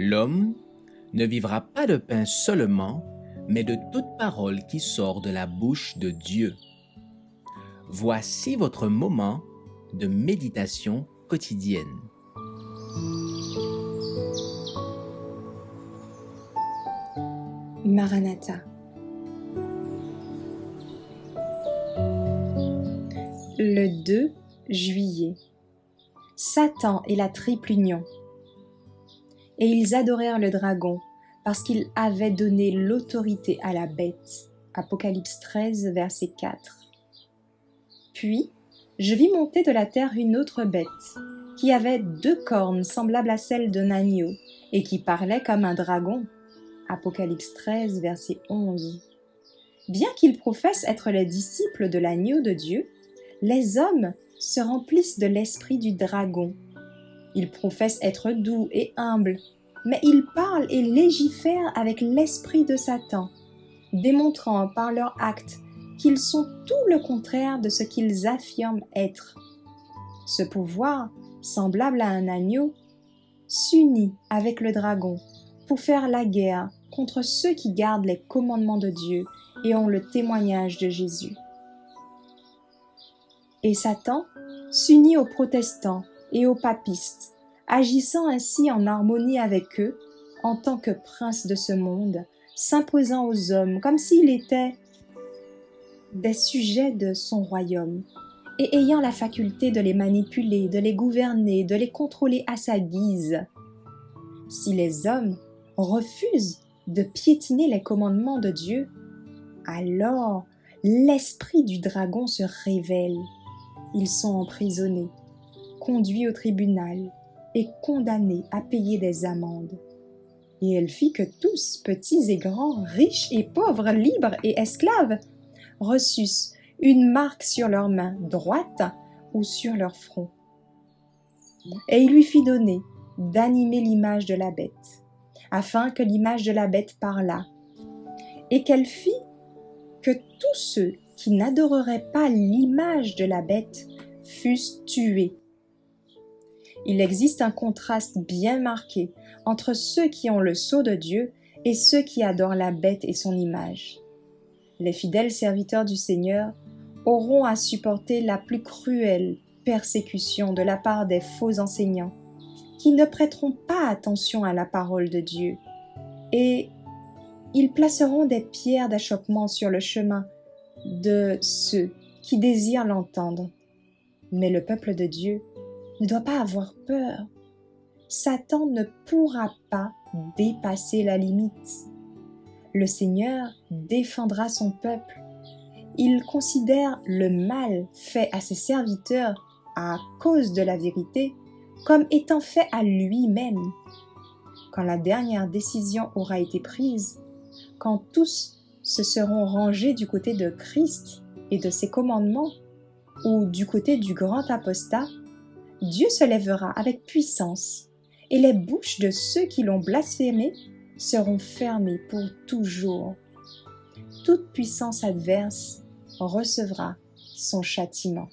L'homme ne vivra pas de pain seulement, mais de toute parole qui sort de la bouche de Dieu. Voici votre moment de méditation quotidienne. Maranatha. Le 2 juillet. Satan et la triple union. Et ils adorèrent le dragon, parce qu'il avait donné l'autorité à la bête. Apocalypse 13, verset 4. Puis, je vis monter de la terre une autre bête, qui avait 2 cornes semblables à celles d'un agneau, et qui parlait comme un dragon. Apocalypse 13, verset 11. Bien qu'ils professent être les disciples de l'agneau de Dieu, les hommes se remplissent de l'esprit du dragon. Ils professent être doux et humbles, mais ils parlent et légifèrent avec l'esprit de Satan, démontrant par leurs actes qu'ils sont tout le contraire de ce qu'ils affirment être. Ce pouvoir, semblable à un agneau, s'unit avec le dragon pour faire la guerre contre ceux qui gardent les commandements de Dieu et ont le témoignage de Jésus. Et Satan s'unit aux protestants et aux papistes, agissant ainsi en harmonie avec eux en tant que prince de ce monde, s'imposant aux hommes comme s'il était des sujets de son royaume, et ayant la faculté de les manipuler, de les gouverner, de les contrôler à sa guise. Si les hommes refusent de piétiner les commandements de Dieu, alors l'esprit du dragon se révèle. Ils sont emprisonnés, conduits au tribunal et condamnés à payer des amendes. Et elle fit que tous, petits et grands, riches et pauvres, libres et esclaves, reçussent une marque sur leur main droite ou sur leur front. Et il lui fit donner d'animer l'image de la bête, afin que l'image de la bête parlât, et qu'elle fit que tous ceux qui n'adoreraient pas l'image de la bête fussent tués. Il existe un contraste bien marqué entre ceux qui ont le sceau de Dieu et ceux qui adorent la bête et son image. Les fidèles serviteurs du Seigneur auront à supporter la plus cruelle persécution de la part des faux enseignants, qui ne prêteront pas attention à la parole de Dieu, et ils placeront des pierres d'achoppement sur le chemin de ceux qui désirent l'entendre. Mais le peuple de Dieu ne doit pas avoir peur. Satan ne pourra pas dépasser la limite. Le Seigneur défendra son peuple. Il considère le mal fait à ses serviteurs à cause de la vérité comme étant fait à lui-même. Quand la dernière décision aura été prise, quand tous se seront rangés du côté de Christ et de ses commandements, ou du côté du grand apostat, Dieu se lèvera avec puissance, et les bouches de ceux qui l'ont blasphémé seront fermées pour toujours. Toute puissance adverse recevra son châtiment.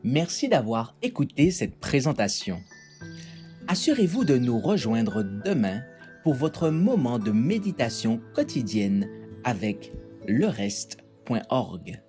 Merci d'avoir écouté cette présentation. Assurez-vous de nous rejoindre demain pour votre moment de méditation quotidienne avec lereste.org.